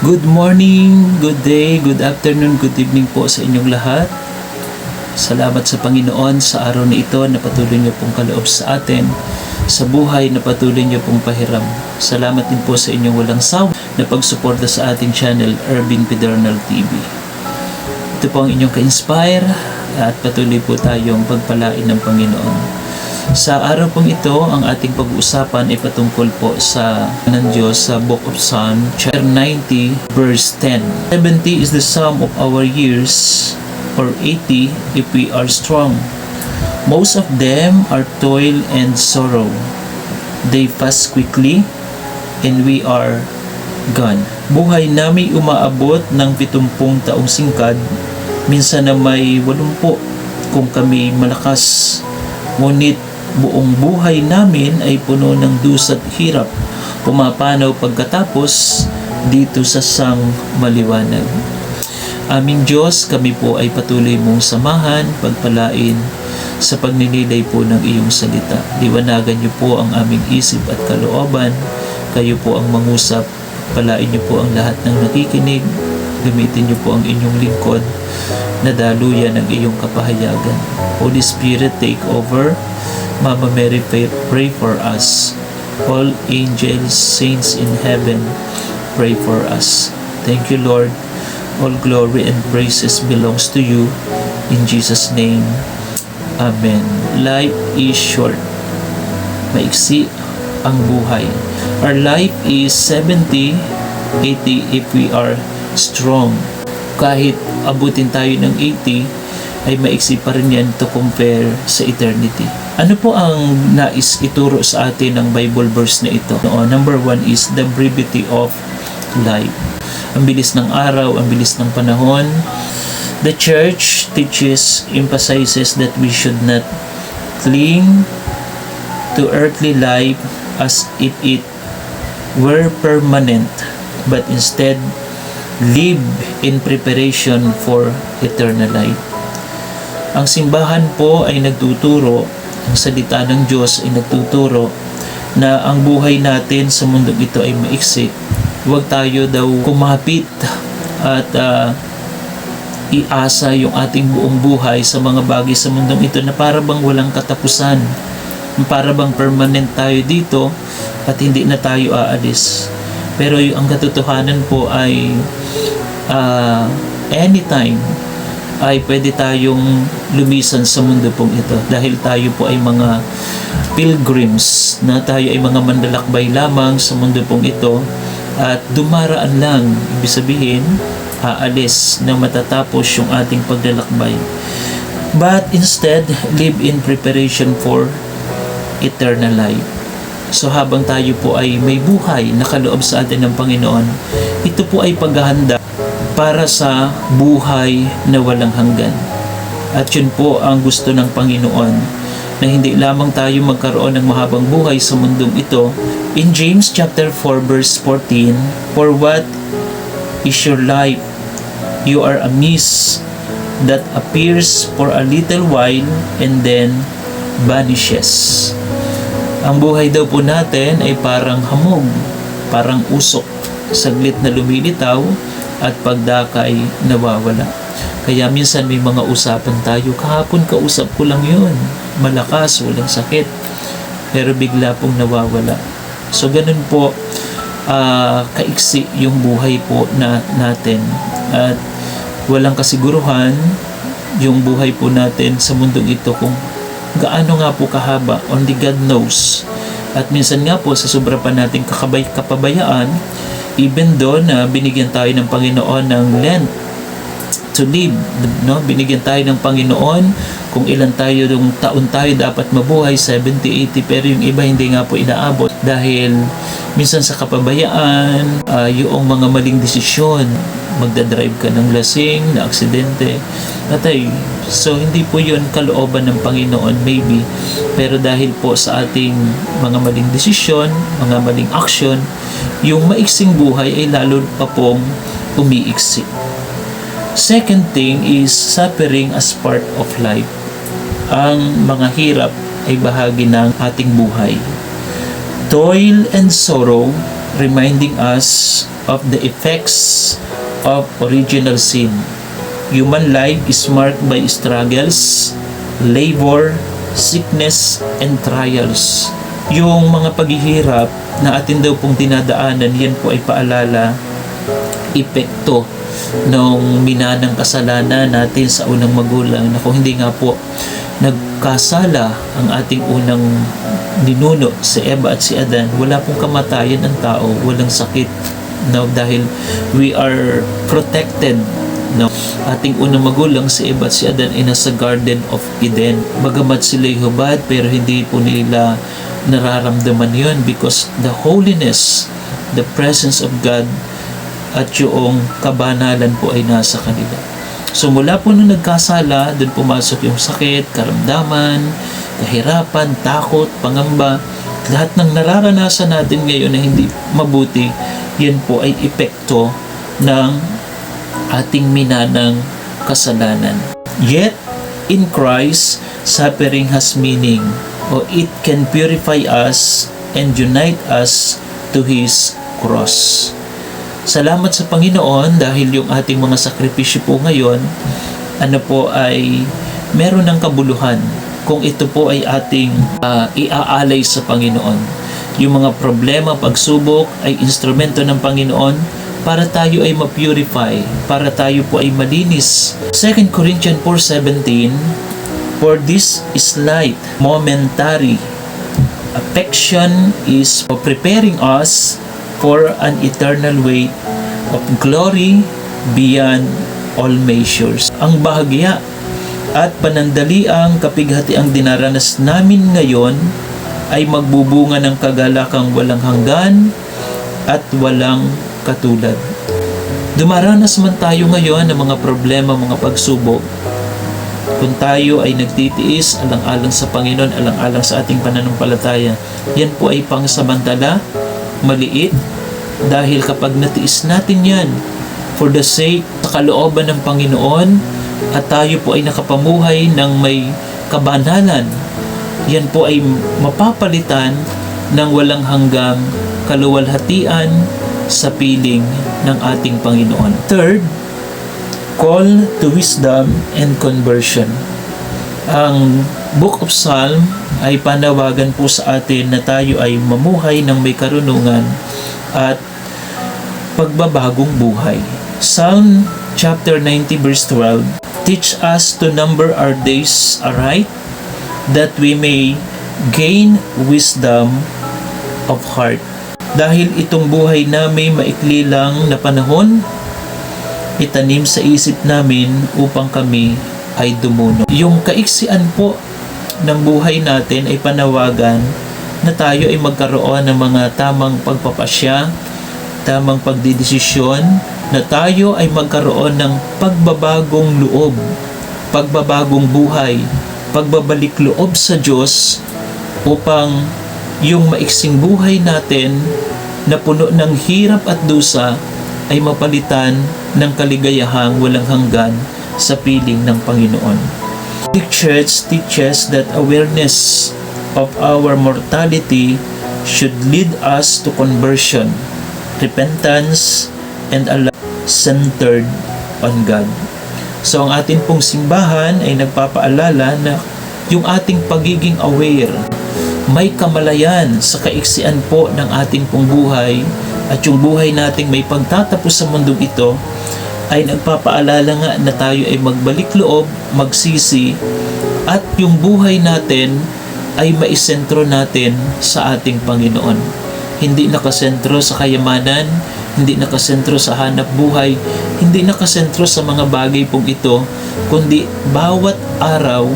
Good morning, good day, good afternoon, good evening po sa inyong lahat. Salamat sa Panginoon sa araw na ito na patuloy niyo pong kaloob sa atin, sa buhay na patuloy niyo pong pahiram. Salamat din po sa inyong walang sawa na pagsuporta sa ating channel, Ervin Pedernal TV. Ito po ang inyong ka-inspire at patuloy po tayong pagpalain ng Panginoon. Sa araw pong ito, ang ating pag-uusapan ay patungkol po sa ng Diyos sa Book of Psalm, chapter 90, verse 10. 70 is the sum of our years, or 80 if we are strong. Most of them are toil and sorrow. They pass quickly, and we are gone. Buhay namin umaabot ng 70 taong singkad, minsan na may 80 kung kami malakas. Ngunit buong buhay namin ay puno ng dusa at hirap, pumapanaw pagkatapos dito sa sang maliwanag. Aming Diyos, kami po ay patuloy mong samahan, pagpalain sa pagninilay po ng iyong salita. Liwanagan niyo po ang aming isip at kalooban. Kayo po ang mangusap, palain niyo po ang lahat ng nakikinig. Gamitin niyo po ang inyong lingkod na daluyan ng iyong kapahayagan. Holy Spirit, take over. Mama Mary, pray for us. All angels, saints in heaven, pray for us. Thank you, Lord. All glory and praises belongs to you. In Jesus' name, Amen. Life is short. Maiksi ang buhay. Our life is 70, 80 if we are strong. Kahit abutin tayo ng 80, ay maiksi pa rin yan to compare sa eternity. Ano po ang nais ituro sa atin ng Bible verse na ito? Number 1 is the brevity of life. Ang bilis ng araw, ang bilis ng panahon. The church teaches, emphasizes that we should not cling to earthly life as if it were permanent, but instead live in preparation for eternal life. Ang simbahan po ay nagtuturo, ang salita ng Diyos ay nagtuturo na ang buhay natin sa mundong ito ay maiksi. Huwag tayo daw kumapit at iasa yung ating buong buhay sa mga bagay sa mundong ito na para bang walang katapusan, para bang permanent tayo dito at hindi na tayo aalis. Pero ang katotohanan po ay anytime ay pwede tayong lumisan sa mundo pong ito dahil tayo po ay mga pilgrims, na tayo ay mga manlalakbay lamang sa mundo pong ito at dumaraan lang, ibig sabihin aalis na matatapos yung ating paglalakbay, but instead live in preparation for eternal life. So habang tayo po ay may buhay na kaloob sa atin ng Panginoon, ito po ay paghahanda para sa buhay na walang hanggan. At yun po ang gusto ng Panginoon, na hindi lamang tayo magkaroon ng mahabang buhay sa mundong ito. In James chapter 4 verse 14, for what is your life? You are a mist that appears for a little while and then vanishes. Ang buhay daw po natin ay parang hamog, parang usok, saglit na lumilitaw at pagdakay nawawala. Kaya minsan may mga usapan tayo, kahapon kausap ko lang yun, malakas, walang sakit, pero bigla pong nawawala. So ganun po kaiksi yung buhay po natin, at walang kasiguruhan yung buhay po natin sa mundong ito kung gaano nga po kahaba. Only God knows. At minsan nga po sa sobra pa nating kapabayaan, even though na binigyan tayo ng Panginoon ng length to live, no? Binigyan tayo ng Panginoon kung ilan tayo, yung taon tayo dapat mabuhay, 70, 80, pero yung iba hindi nga po inaabot dahil minsan sa kapabayaan, yung mga maling desisyon, magdadrive ka ng lasing, na aksidente, patay. So hindi po yun kalooban ng Panginoon maybe, pero dahil po sa ating mga maling desisyon, mga maling action, yung maiksing buhay ay lalo pa pong umiiksi. Second thing is suffering as part of life. Ang mga hirap ay bahagi ng ating buhay. Toil and sorrow reminding us of the effects of original sin. Human life is marked by struggles, labor, sickness, and trials. Yung mga paghihirap na atin daw pong dinadaanan, yan po ay paalala, epekto ng minanang kasalanan natin sa unang magulang, na kung hindi nga po nagkasala ang ating unang ninuno, si Eva at si Adan, wala pong kamatayan ang tao, walang sakit. No, dahil we are protected. No, ating unang magulang si Eva at si Adan ay nasa Garden of Eden. Bagamat sila'y hubad, pero hindi po nila nararamdaman yun, because the holiness, the presence of God at yung kabanalan po ay nasa kanila. So mula po nung nagkasala, doon pumasok yung sakit, karamdaman, kahirapan, takot, pangamba. Lahat ng nararanasan natin ngayon na hindi mabuti, yan po ay epekto ng ating minanang kasalanan. Yet, in Christ, suffering has meaning, or it can purify us and unite us to His cross. Salamat sa Panginoon dahil yung ating mga sakripisyo po ngayon, ay meron ng kabuluhan kung ito po ay ating iaalay sa Panginoon. Yung mga problema, pagsubok ay instrumento ng Panginoon para tayo ay ma-purify, para tayo po ay malinis. 2 Corinthians 4:17, for this is light, momentary. Affection is preparing us for an eternal weight of glory beyond all measures. Ang bahagya at panandaliang kapighatiang dinaranas namin ngayon ay magbubunga ng kagalakang walang hanggan at walang katulad. Dumaranas man tayo ngayon ng mga problema, mga pagsubok, kung tayo ay nagtitiis alang-alang sa Panginoon, alang-alang sa ating pananampalataya, yan po ay pangsamantala, maliit, dahil kapag natiis natin yan for the sake sa kalooban ng Panginoon at tayo po ay nakapamuhay ng may kabanalan, yan po ay mapapalitan ng walang hanggang kaluwalhatian sa piling ng ating Panginoon. Third, call to wisdom and conversion. Ang Book of Psalm ay panawagan po sa atin na tayo ay mamuhay ng may karunungan at pagbabagong buhay. Psalm chapter 90 verse 12, teach us to number our days aright, that we may gain wisdom of heart. Dahil itong buhay namin maikli lang na panahon, itanim sa isip namin upang kami ay dumuno. Yung kaiksian po ng buhay natin ay panawagan na tayo ay magkaroon ng mga tamang pagpapasya, tamang pagdidesisyon, na tayo ay magkaroon ng pagbabagong loob, pagbabagong buhay, pagbabalik loob sa Diyos upang yung maiksing buhay natin na puno ng hirap at dusa ay mapalitan ng kaligayahang walang hanggan sa piling ng Panginoon. The Church teaches that awareness of our mortality should lead us to conversion, repentance, and a life centered on God. So ang atin pong simbahan ay nagpapaalala na yung ating pagiging aware, may kamalayan sa kaiksian po ng ating pong buhay, at yung buhay nating may pagtatapos sa mundong ito ay nagpapaalala nga na tayo ay magbalik loob, magsisi, at yung buhay natin ay maisentro natin sa ating Panginoon. Hindi nakasentro sa kayamanan, hindi nakasentro sa hanap buhay, hindi nakasentro sa mga bagay pong ito, kundi bawat araw,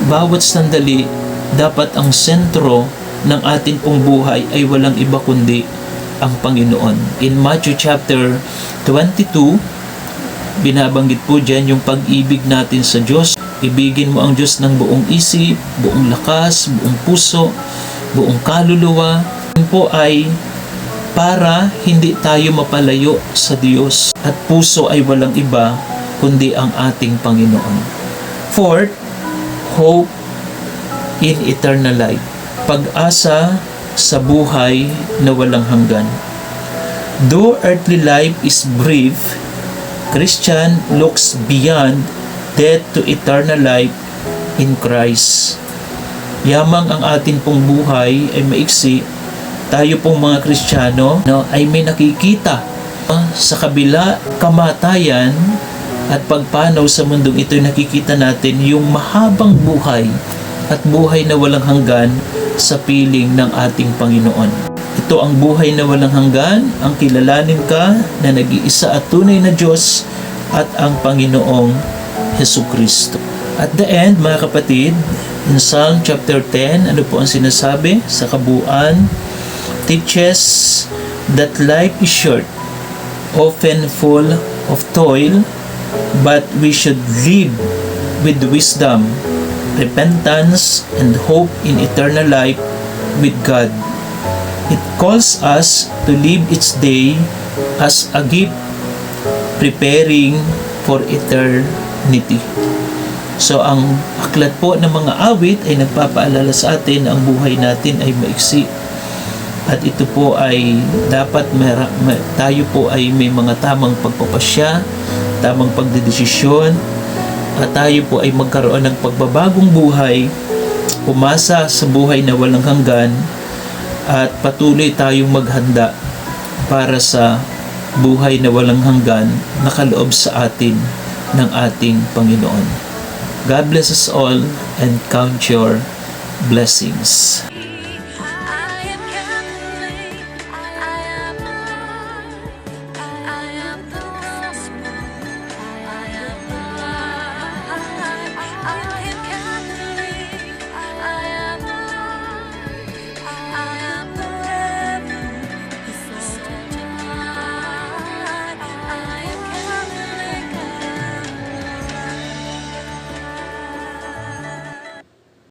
bawat sandali, dapat ang sentro ng ating pong buhay ay walang iba kundi ang Panginoon. In Matthew chapter 22, binabanggit po dyan yung pag-ibig natin sa Diyos. Ibigin mo ang Diyos ng buong isip, buong lakas, buong puso, buong kaluluwa. Yun po ay para hindi tayo mapalayo sa Diyos, at puso ay walang iba kundi ang ating Panginoon. Fourth, hope in eternal life. Pag-asa sa buhay na walang hanggan. Though earthly life is brief, Christian looks beyond death to eternal life in Christ. Yamang ang atin pong buhay ay maiksi, tayo pong mga Kristiyano ay may nakikita sa kabila kamatayan at pagpanaw sa mundong ito, nakikita natin yung mahabang buhay at buhay na walang hanggan sa piling ng ating Panginoon. Ito ang buhay na walang hanggan, ang kilalanin ka na nag-iisa at tunay na Diyos at ang Panginoong Hesukristo. At the end, mga kapatid, in Psalm chapter 10, ano po ang sinasabi? Sa kabuuan, teaches that life is short, often full of toil, but we should live with wisdom, repentance, and hope in eternal life with God. It calls us to live each day as a gift, preparing for eternity. So, ang aklat po ng mga awit ay nagpapaalala sa atin na ang buhay natin ay maiksi. At ito po ay dapat tayo po ay may mga tamang pagpapasya, tamang pagdedesisyon, at tayo po ay magkaroon ng pagbabagong buhay, umasa sa buhay na walang hanggan, at patuloy tayong maghanda para sa buhay na walang hanggan na kaloob sa atin ng ating Panginoon. God bless us all and count your blessings.